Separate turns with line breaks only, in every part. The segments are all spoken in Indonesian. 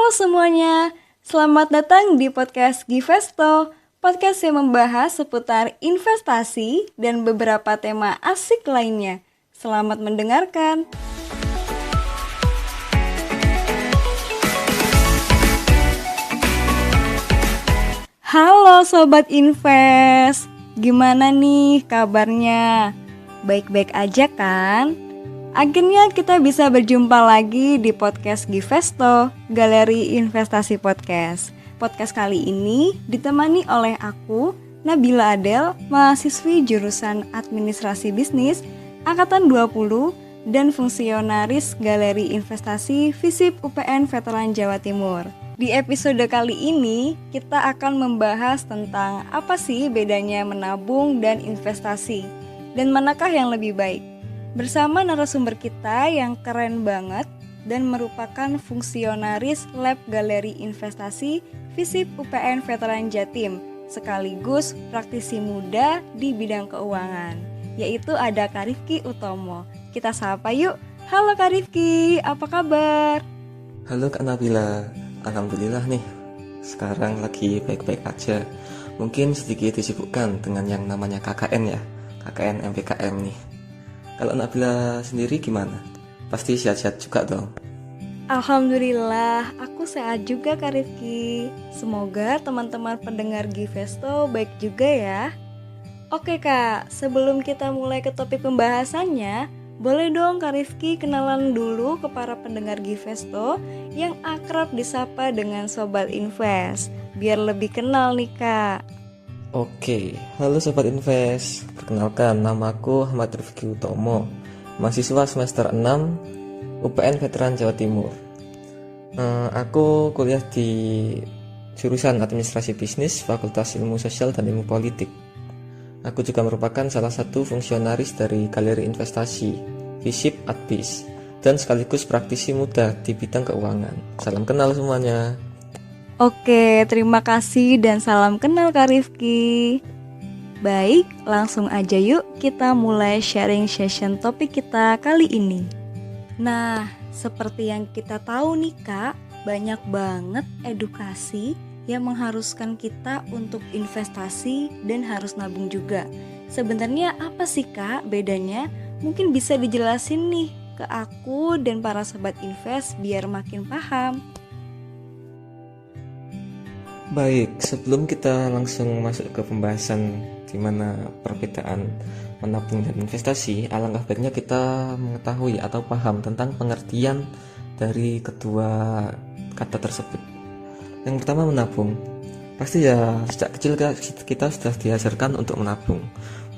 semuanya, selamat datang di podcast Givesto, podcast yang membahas seputar investasi dan beberapa tema asik lainnya. Selamat mendengarkan. Halo Sobat Invest, gimana nih kabarnya? Baik-baik aja kan? Akhirnya kita bisa berjumpa lagi di podcast Givesto, Galeri Investasi Podcast. Podcast kali ini ditemani oleh aku, Nabila Adel, mahasiswi jurusan Administrasi Bisnis, Angkatan 20, dan fungsionaris Galeri Investasi FISIP UPN Veteran Jawa Timur. Di episode kali ini, kita akan membahas tentang apa sih bedanya menabung dan investasi, dan manakah yang lebih baik. Bersama narasumber kita yang keren banget dan merupakan fungsionaris Lab Galeri Investasi FISIP UPN Veteran Jatim, sekaligus praktisi muda di bidang keuangan, yaitu ada Kak Rifki Utomo. Kita sapa yuk. Halo Kak Rifki, apa kabar?
Halo Kak Nabila, alhamdulillah nih, sekarang lagi baik-baik aja. Mungkin sedikit disibukkan dengan yang namanya KKN ya, KKN MPKM nih. Kalau Nabila sendiri gimana? Pasti sehat-sehat juga dong?
Alhamdulillah, aku sehat juga Kak Rifki. Semoga teman-teman pendengar Givesto baik juga ya. Oke Kak, sebelum kita mulai ke topik pembahasannya, boleh dong Kak Rifki kenalan dulu ke para pendengar Givesto yang akrab disapa dengan Sobat Invest, biar lebih kenal nih Kak.
Oke, halo Sobat Invest. Perkenalkan, namaku Ahmad Rifki Utomo, mahasiswa semester 6 UPN Veteran Jawa Timur. Aku kuliah di jurusan Administrasi Bisnis, Fakultas Ilmu Sosial dan Ilmu Politik. Aku juga merupakan salah satu fungsionaris dari Galeri Investasi FISIP Adbis dan sekaligus praktisi muda di bidang keuangan. Salam kenal semuanya.
Oke, terima kasih dan salam kenal Kak Rifki. Baik, langsung aja yuk kita mulai sharing session topik kita kali ini. Nah, seperti yang kita tahu nih Kak, banyak banget edukasi yang mengharuskan kita untuk investasi dan harus nabung juga. Sebenarnya apa sih Kak bedanya? Mungkin bisa dijelasin nih ke aku dan para sobat invest biar makin paham.
Baik, sebelum kita langsung masuk ke pembahasan di mana perbedaan menabung dan investasi, alangkah baiknya kita mengetahui atau paham tentang pengertian dari kedua kata tersebut. Yang pertama menabung. Pasti ya sejak kecil kita sudah diajarkan untuk menabung.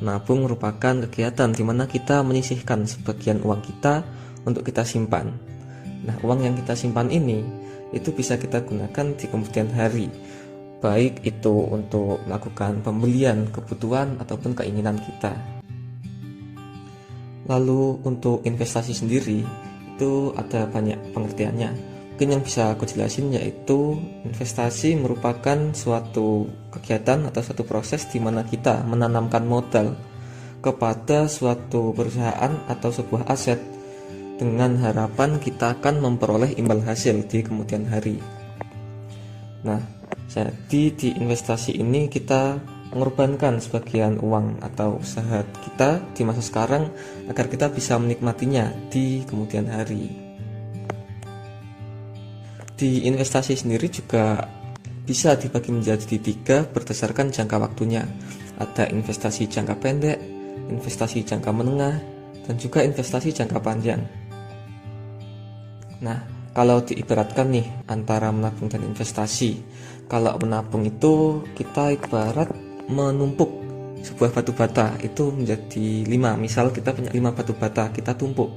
Menabung merupakan kegiatan di mana kita menyisihkan sebagian uang kita untuk kita simpan. Nah, uang yang kita simpan ini itu bisa kita gunakan di kemudian hari, baik itu untuk melakukan pembelian kebutuhan ataupun keinginan kita. Lalu untuk investasi sendiri itu ada banyak pengertiannya. Mungkin yang bisa aku jelasin yaitu investasi merupakan suatu kegiatan atau suatu proses di mana kita menanamkan modal kepada suatu perusahaan atau sebuah aset dengan harapan kita akan memperoleh imbal hasil di kemudian hari. Nah, jadi di investasi ini kita mengorbankan sebagian uang atau usaha kita di masa sekarang agar kita bisa menikmatinya di kemudian hari. Di investasi sendiri juga bisa dibagi menjadi tiga berdasarkan jangka waktunya. Ada investasi jangka pendek, investasi jangka menengah, dan juga investasi jangka panjang. Nah, kalau diibaratkan nih antara menabung dan investasi, kalau menabung itu kita ibarat menumpuk sebuah batu bata itu menjadi 5. Misal kita punya 5 batu bata, kita tumpuk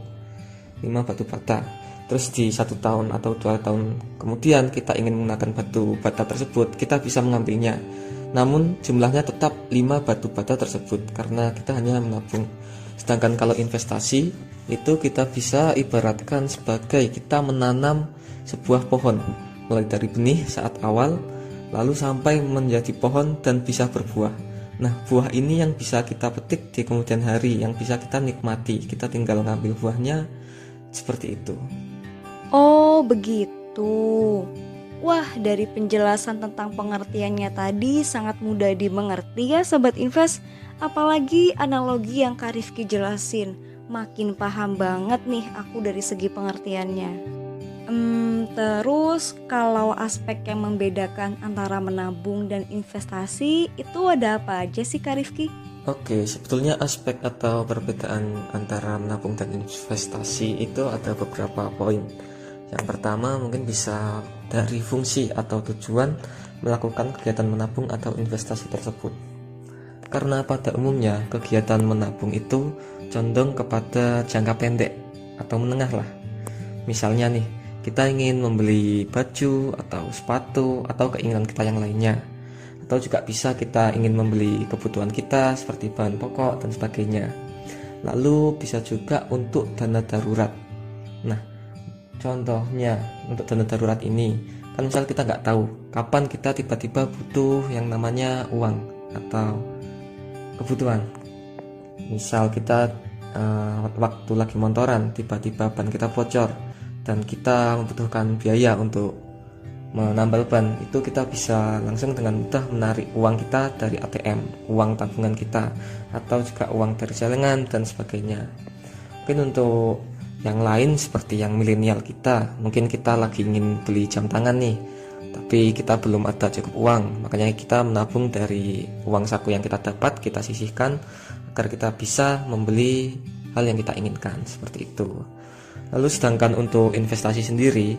5 batu bata. Terus di 1 tahun atau 2 tahun kemudian kita ingin menggunakan batu bata tersebut, kita bisa mengambilnya. Namun jumlahnya tetap 5 batu bata tersebut karena kita hanya menabung. Sedangkan kalau investasi itu kita bisa ibaratkan sebagai kita menanam sebuah pohon mulai dari benih saat awal lalu sampai menjadi pohon dan bisa berbuah. Nah, buah ini yang bisa kita petik di kemudian hari, yang bisa kita nikmati. Kita tinggal ngambil buahnya, seperti itu.
Oh begitu. Wah, dari penjelasan tentang pengertiannya tadi sangat mudah dimengerti ya Sobat Invest. Apalagi analogi yang Kak Rifki jelasin. Makin paham banget nih aku dari segi pengertiannya. Terus kalau aspek yang membedakan antara menabung dan investasi itu ada apa aja sih Kak Rifki?
Oke, sebetulnya aspek atau perbedaan antara menabung dan investasi itu ada beberapa poin. Yang pertama mungkin bisa dari fungsi atau tujuan melakukan kegiatan menabung atau investasi tersebut. Karena pada umumnya kegiatan menabung itu condong kepada jangka pendek atau menengah lah. Misalnya nih, kita ingin membeli baju atau sepatu atau keinginan kita yang lainnya. Atau juga bisa kita ingin membeli kebutuhan kita seperti bahan pokok dan sebagainya. Lalu bisa juga untuk dana darurat. Nah, contohnya untuk dana darurat ini, kan misal kita nggak tahu kapan kita tiba-tiba butuh yang namanya uang atau kebutuhan. Misal kita waktu lagi motoran, tiba-tiba ban kita bocor dan kita membutuhkan biaya untuk menambal ban, itu kita bisa langsung dengan mudah menarik uang kita dari ATM, uang tabungan kita, atau juga uang dari celengan dan sebagainya. Mungkin untuk yang lain seperti yang milenial kita, mungkin kita lagi ingin beli jam tangan nih, tapi kita belum ada cukup uang, makanya kita menabung dari uang saku yang kita dapat, kita sisihkan agar kita bisa membeli hal yang kita inginkan, seperti itu. Lalu sedangkan untuk investasi sendiri,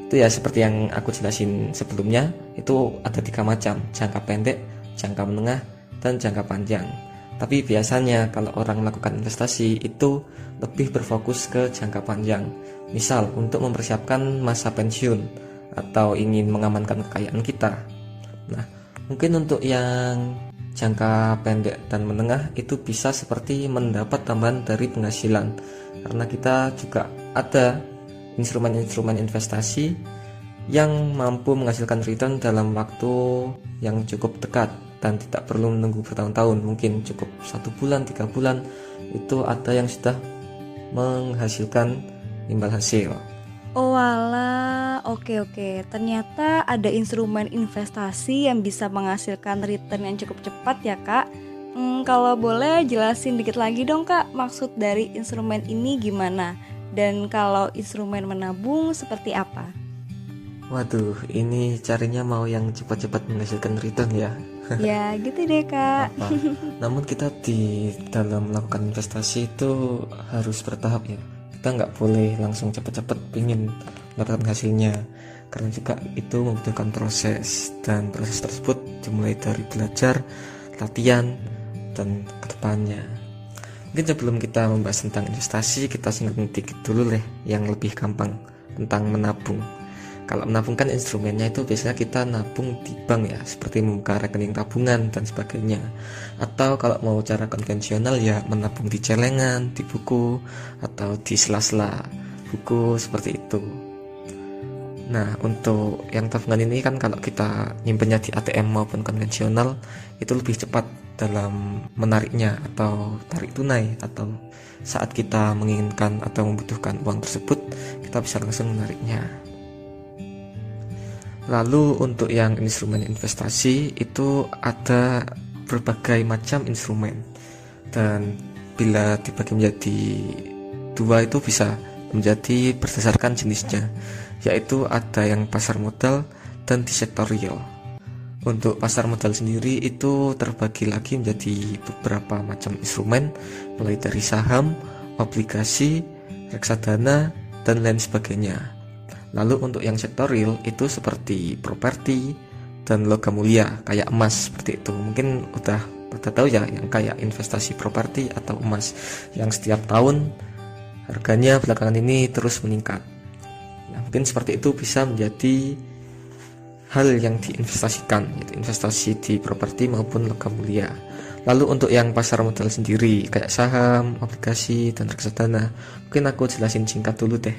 itu ya seperti yang aku jelasin sebelumnya, itu ada 3 macam, jangka pendek, jangka menengah, dan jangka panjang. Tapi biasanya kalau orang melakukan investasi itu lebih berfokus ke jangka panjang. Misal untuk mempersiapkan masa pensiun atau ingin mengamankan kekayaan kita. Nah, mungkin untuk yang jangka pendek dan menengah itu bisa seperti mendapat tambahan dari penghasilan. Karena kita juga ada instrumen-instrumen investasi yang mampu menghasilkan return dalam waktu yang cukup dekat dan tidak perlu menunggu bertahun-tahun, mungkin cukup 1 bulan, 3 bulan itu ada yang sudah menghasilkan imbal hasil.
Oh alah, oke. Ternyata ada instrumen investasi yang bisa menghasilkan return yang cukup cepat ya Kak. Kalau boleh jelasin dikit lagi dong Kak, maksud dari instrumen ini gimana? Dan kalau instrumen menabung seperti apa?
Waduh, ini carinya mau yang cepat-cepat menghasilkan return ya.
Ya gitu deh Kak.
Namun kita di dalam melakukan investasi itu harus bertahap ya. Kita nggak boleh langsung cepat-cepat ingin mendapatkan hasilnya, karena juga itu membutuhkan proses, dan proses tersebut dimulai dari belajar, latihan, dan kedepannya. Mungkin sebelum kita membahas tentang investasi, kita singgung dikit dulu deh yang lebih gampang tentang menabung. Kalau menabung kan instrumennya itu biasanya kita nabung di bank ya, seperti membuka rekening tabungan dan sebagainya. Atau kalau mau cara konvensional ya menabung di celengan, di buku, atau di sela-sela buku seperti itu. Nah, untuk yang tabungan ini kan kalau kita nyimpennya di ATM maupun konvensional itu lebih cepat dalam menariknya atau tarik tunai, atau saat kita menginginkan atau membutuhkan uang tersebut kita bisa langsung menariknya. Lalu untuk yang instrumen investasi itu ada berbagai macam instrumen, dan bila dibagi menjadi 2 itu bisa menjadi berdasarkan jenisnya, yaitu ada yang pasar modal dan di sektor real. Untuk pasar modal sendiri itu terbagi lagi menjadi beberapa macam instrumen, mulai dari saham, obligasi, reksadana, dan lain sebagainya. Lalu untuk yang sektor real itu seperti properti dan logam mulia kayak emas, seperti itu. Mungkin udah tahu ya yang kayak investasi properti atau emas yang setiap tahun harganya belakangan ini terus meningkat. Nah, mungkin seperti itu bisa menjadi hal yang diinvestasikan, yaitu investasi di properti maupun logam mulia. Lalu untuk yang pasar modal sendiri kayak saham, obligasi, dan reksadana, mungkin aku jelasin singkat dulu deh.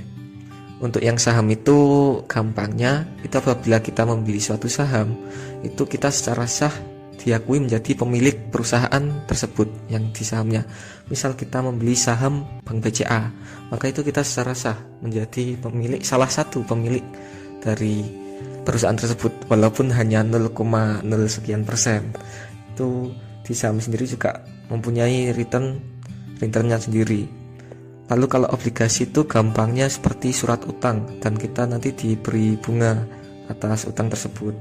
Untuk yang saham itu gampangnya, itu apabila kita membeli suatu saham, itu kita secara sah diakui menjadi pemilik perusahaan tersebut yang di sahamnya. Misal kita membeli saham Bank BCA, maka itu kita secara sah menjadi pemilik, salah satu pemilik dari perusahaan tersebut, walaupun hanya 0,0 sekian persen. Itu di saham sendiri juga mempunyai returnnya sendiri. Lalu kalau obligasi itu gampangnya seperti surat utang, dan kita nanti diberi bunga atas utang tersebut.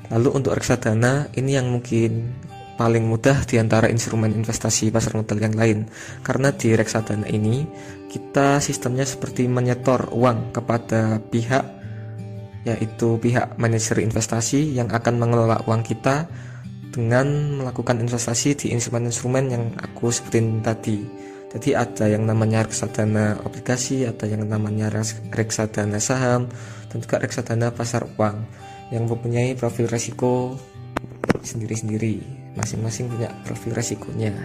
Lalu untuk reksadana, ini yang mungkin paling mudah di antara instrumen investasi pasar modal yang lain, karena di reksadana ini kita sistemnya seperti menyetor uang kepada pihak, yaitu pihak manajer investasi yang akan mengelola uang kita dengan melakukan investasi di instrumen-instrumen yang aku sebutin tadi. Jadi ada yang namanya reksadana obligasi, ada yang namanya reksadana saham, dan juga reksadana pasar uang yang mempunyai profil resiko sendiri-sendiri, masing-masing punya profil resikonya.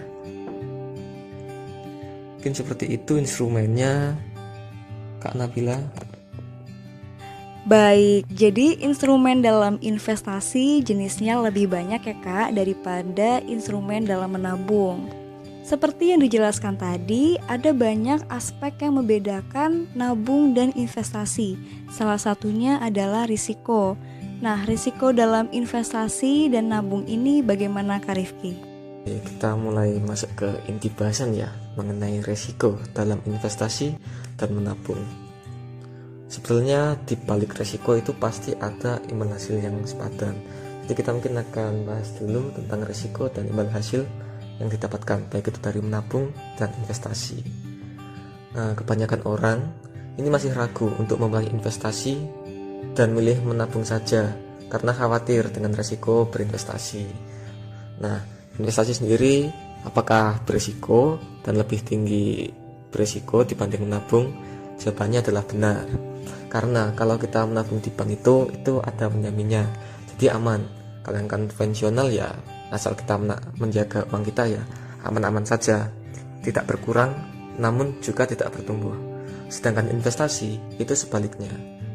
Mungkin seperti itu instrumennya, Kak Nabila.
Baik, jadi instrumen dalam investasi jenisnya lebih banyak ya Kak daripada instrumen dalam menabung. Seperti yang dijelaskan tadi, ada banyak aspek yang membedakan nabung dan investasi. Salah satunya adalah risiko. Nah, risiko dalam investasi dan nabung ini bagaimana Kak Rifki?
Kita mulai masuk ke inti bahasan ya, mengenai risiko dalam investasi dan menabung. Sebetulnya di balik risiko itu pasti ada imbal hasil yang sepadan. Jadi kita mungkin akan bahas dulu tentang risiko dan imbal hasil yang didapatkan, baik itu dari menabung dan investasi. Nah, kebanyakan orang ini masih ragu untuk memulai investasi dan milih menabung saja karena khawatir dengan risiko berinvestasi. Nah, investasi sendiri apakah berisiko dan lebih tinggi berisiko dibanding menabung? Jawabannya adalah benar. Karena kalau kita menabung di bank itu ada penjaminnya, jadi aman. Kalau yang konvensional ya asal kita menjaga uang kita ya aman-aman saja, tidak berkurang namun juga tidak bertumbuh. Sedangkan investasi itu sebaliknya.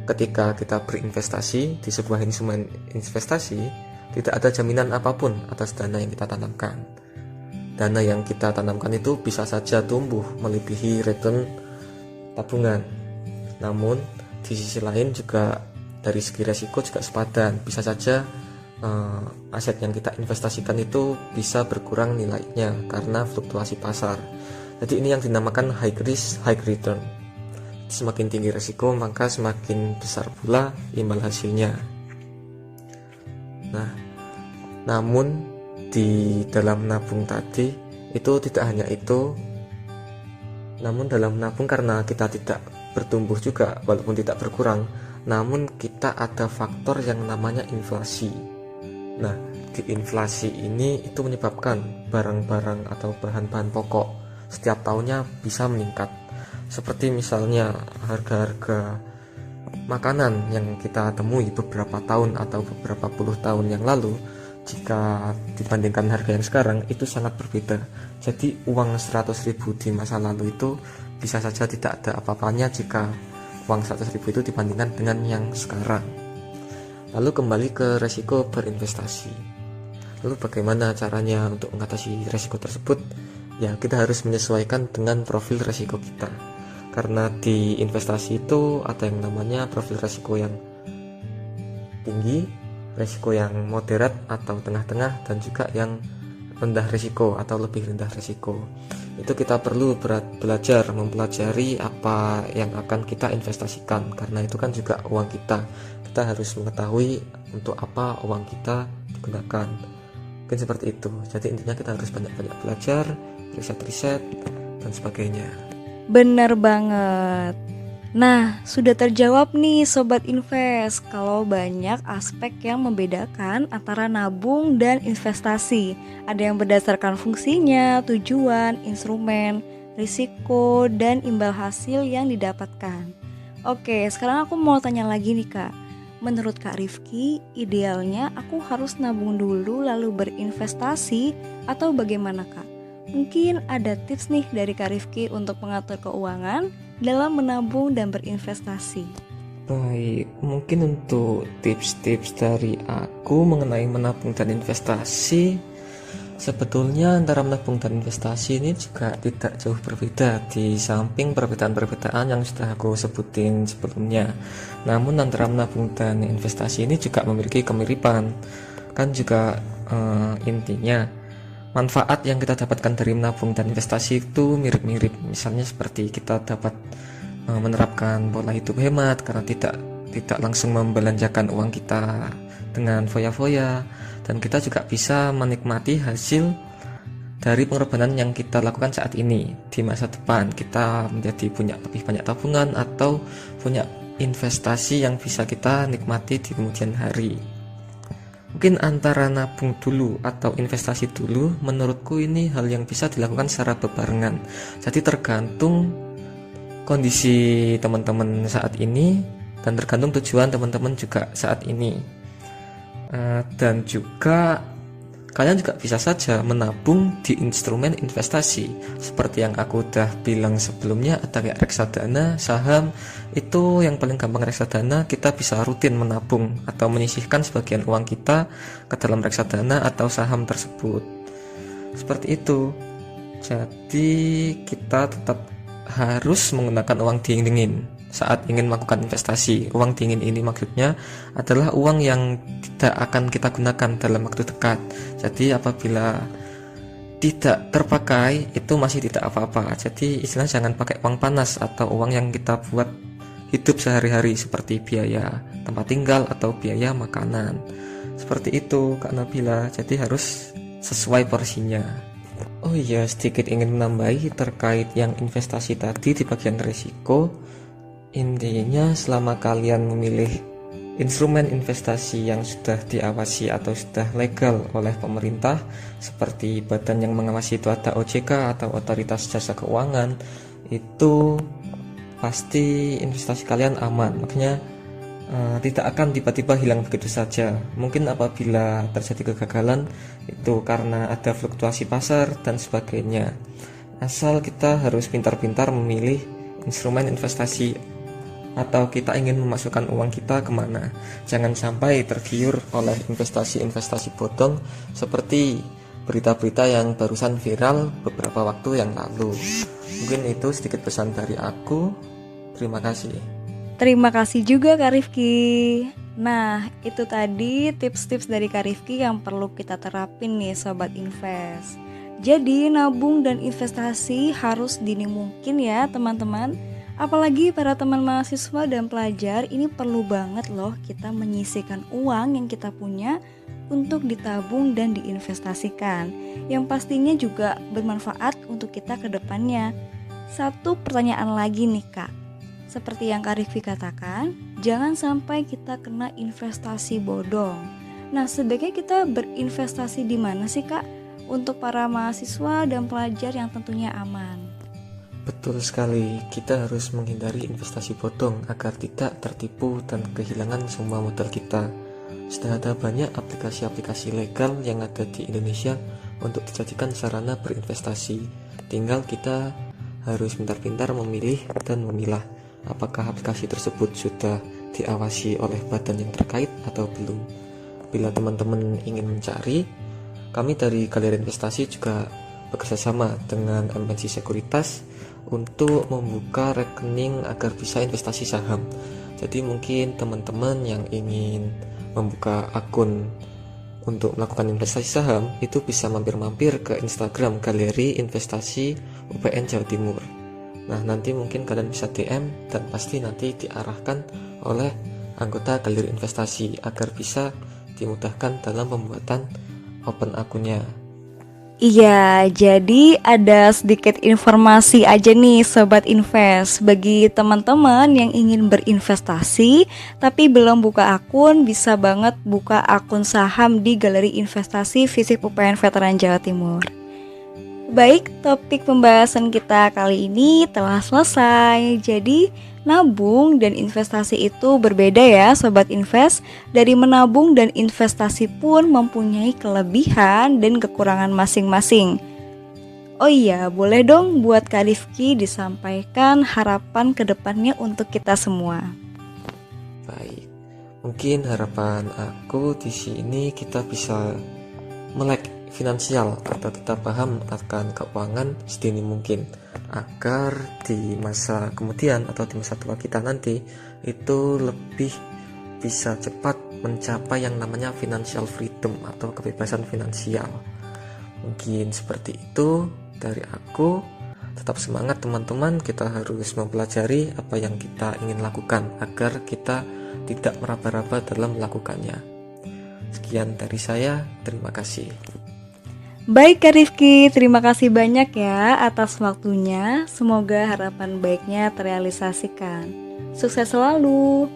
Ketika kita berinvestasi di sebuah instrumen investasi, tidak ada jaminan apapun atas dana yang kita tanamkan. Dana yang kita tanamkan itu bisa saja tumbuh melebihi return tabungan. Namun di sisi lain juga dari segi resiko juga sepadan. Bisa saja aset yang kita investasikan itu bisa berkurang nilainya karena fluktuasi pasar. Jadi ini yang dinamakan high risk, high return. Semakin tinggi resiko maka semakin besar pula imbal hasilnya. Nah, namun di dalam menabung tadi itu tidak hanya itu. Namun dalam menabung karena kita tidak bertumbuh juga walaupun tidak berkurang, namun kita ada faktor yang namanya inflasi. Nah, di inflasi ini itu menyebabkan barang-barang atau bahan-bahan pokok setiap tahunnya bisa meningkat. Seperti misalnya harga-harga makanan yang kita temui beberapa tahun atau beberapa puluh tahun yang lalu, jika dibandingkan harga yang sekarang itu sangat berbeda. Jadi uang 100.000 di masa lalu itu bisa saja tidak ada apa-apanya jika uang 100.000 itu dibandingkan dengan yang sekarang. Lalu kembali ke resiko berinvestasi. Lalu bagaimana caranya untuk mengatasi resiko tersebut? Ya, kita harus menyesuaikan dengan profil resiko kita. Karena di investasi itu ada yang namanya profil resiko yang tinggi, resiko yang moderat atau tengah-tengah, dan juga yang rendah resiko atau lebih rendah resiko. Itu kita perlu belajar mempelajari apa yang akan kita investasikan, karena itu kan juga uang kita. Kita harus mengetahui untuk apa uang kita digunakan. Mungkin seperti itu. Jadi intinya kita harus banyak-banyak belajar, riset-riset dan sebagainya.
Bener banget. Nah, sudah terjawab nih Sobat Invest kalau banyak aspek yang membedakan antara nabung dan investasi. Ada yang berdasarkan fungsinya, tujuan, instrumen, risiko, dan imbal hasil yang didapatkan. Oke, sekarang aku mau tanya lagi nih Kak. Menurut Kak Rifki, idealnya aku harus nabung dulu lalu berinvestasi atau bagaimana Kak? Mungkin ada tips nih dari Kak Rifki untuk mengatur keuangan dalam menabung dan berinvestasi.
Baik, mungkin untuk tips-tips dari aku mengenai menabung dan investasi, Sebetulnya antara menabung dan investasi ini juga tidak jauh berbeda di samping perbedaan-perbedaan yang sudah aku sebutin sebelumnya. Namun antara menabung dan investasi ini juga memiliki kemiripan. Kan juga intinya manfaat yang kita dapatkan dari menabung dan investasi itu mirip-mirip. Misalnya seperti kita dapat menerapkan pola hidup hemat karena tidak langsung membelanjakan uang kita dengan foya-foya, dan kita juga bisa menikmati hasil dari pengorbanan yang kita lakukan saat ini. Di masa depan kita menjadi punya lebih banyak tabungan atau punya investasi yang bisa kita nikmati di kemudian hari. Mungkin antara nabung dulu atau investasi dulu, menurutku ini hal yang bisa dilakukan secara bebarengan. Jadi tergantung kondisi teman-teman saat ini dan tergantung tujuan teman-teman juga saat ini. Dan juga kalian juga bisa saja menabung di instrumen investasi seperti yang aku udah bilang sebelumnya. Ada kayak reksadana, saham. Itu yang paling gampang reksadana, kita bisa rutin menabung atau menyisihkan sebagian uang kita ke dalam reksadana atau saham tersebut. Seperti itu. Jadi kita tetap harus menggunakan uang dingin saat ingin melakukan investasi. Uang dingin ini maksudnya adalah uang yang tidak akan kita gunakan dalam waktu dekat. Jadi apabila tidak terpakai itu masih tidak apa-apa. Jadi istilah jangan pakai uang panas atau uang yang kita buat hidup sehari-hari seperti biaya tempat tinggal atau biaya makanan. Seperti itu Kak Nabila. Jadi harus sesuai porsinya. Oh iya, sedikit ingin menambahi terkait yang investasi tadi di bagian risiko. Intinya selama kalian memilih instrumen investasi yang sudah diawasi atau sudah legal oleh pemerintah, seperti badan yang mengawasi itu ada OJK atau Otoritas Jasa Keuangan, itu pasti investasi kalian aman. Makanya tidak akan tiba-tiba hilang begitu saja. Mungkin apabila terjadi kegagalan itu karena ada fluktuasi pasar dan sebagainya. Asal kita harus pintar-pintar memilih instrumen investasi atau kita ingin memasukkan uang kita kemana. Jangan sampai tergiur oleh investasi-investasi bodong seperti berita-berita yang barusan viral beberapa waktu yang lalu. Mungkin itu sedikit pesan dari aku. Terima kasih.
Terima kasih juga Kak Rifki. Nah, itu tadi tips-tips dari Kak Rifki yang perlu kita terapin nih Sobat Invest. Jadi nabung dan investasi harus dini mungkin ya teman-teman. Apalagi para teman mahasiswa dan pelajar, ini perlu banget loh kita menyisihkan uang yang kita punya untuk ditabung dan diinvestasikan, yang pastinya juga bermanfaat untuk kita ke depannya. Satu pertanyaan lagi nih Kak, seperti yang Kak Rifki katakan, jangan sampai kita kena investasi bodong. Nah, sebaiknya kita berinvestasi di mana sih Kak untuk para mahasiswa dan pelajar yang tentunya aman?
Betul sekali, kita harus menghindari investasi bodong agar tidak tertipu dan kehilangan semua modal kita. Sudah ada banyak aplikasi-aplikasi legal yang ada di Indonesia untuk dijadikan sarana berinvestasi. Tinggal kita harus pintar-pintar memilih dan memilah apakah aplikasi tersebut sudah diawasi oleh badan yang terkait atau belum. Bila teman-teman ingin mencari, kami dari Galeri Investasi juga bekerjasama dengan MNC Sekuritas untuk membuka rekening agar bisa investasi saham. Jadi mungkin teman-teman yang ingin membuka akun untuk melakukan investasi saham itu bisa mampir-mampir ke Instagram Galeri Investasi UPN Jawa Timur. Nah, nanti mungkin kalian bisa DM dan pasti nanti diarahkan oleh anggota Galeri Investasi agar bisa dimudahkan dalam pembuatan open akunnya.
Iya, jadi ada sedikit informasi aja nih Sobat Invest. Bagi teman-teman yang ingin berinvestasi tapi belum buka akun, bisa banget buka akun saham di Galeri Investasi FISIP UPN Veteran Jawa Timur. Baik, topik pembahasan kita kali ini telah selesai. Jadi, nabung dan investasi itu berbeda ya Sobat Invest. Dari menabung dan investasi pun mempunyai kelebihan dan kekurangan masing-masing. Oh iya, boleh dong buat Kak Rifki disampaikan harapan kedepannya untuk kita semua.
Baik, mungkin harapan aku di sini kita bisa melek finansial atau kita paham akan keuangan sedini mungkin agar di masa kemudian atau di masa tua kita nanti itu lebih bisa cepat mencapai yang namanya financial freedom atau kebebasan finansial. Mungkin seperti itu dari aku. Tetap semangat teman-teman, kita harus mempelajari apa yang kita ingin lakukan agar kita tidak meraba-raba dalam melakukannya. Sekian dari saya, terima kasih.
Baik Kak Rifki, terima kasih banyak ya atas waktunya. Semoga harapan baiknya terrealisasikan. Sukses selalu.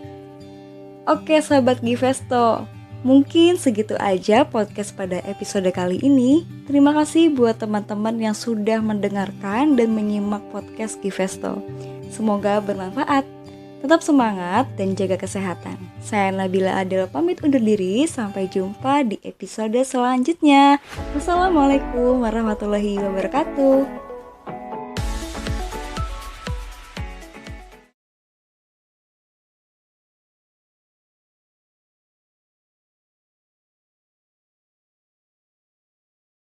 Oke sahabat Givesto, mungkin segitu aja podcast pada episode kali ini. Terima kasih buat teman-teman yang sudah mendengarkan dan menyimak podcast Givesto. Semoga bermanfaat. Tetap semangat dan jaga kesehatan. Saya Nabila Adel pamit undur diri. Sampai jumpa di episode selanjutnya. Wassalamualaikum warahmatullahi wabarakatuh.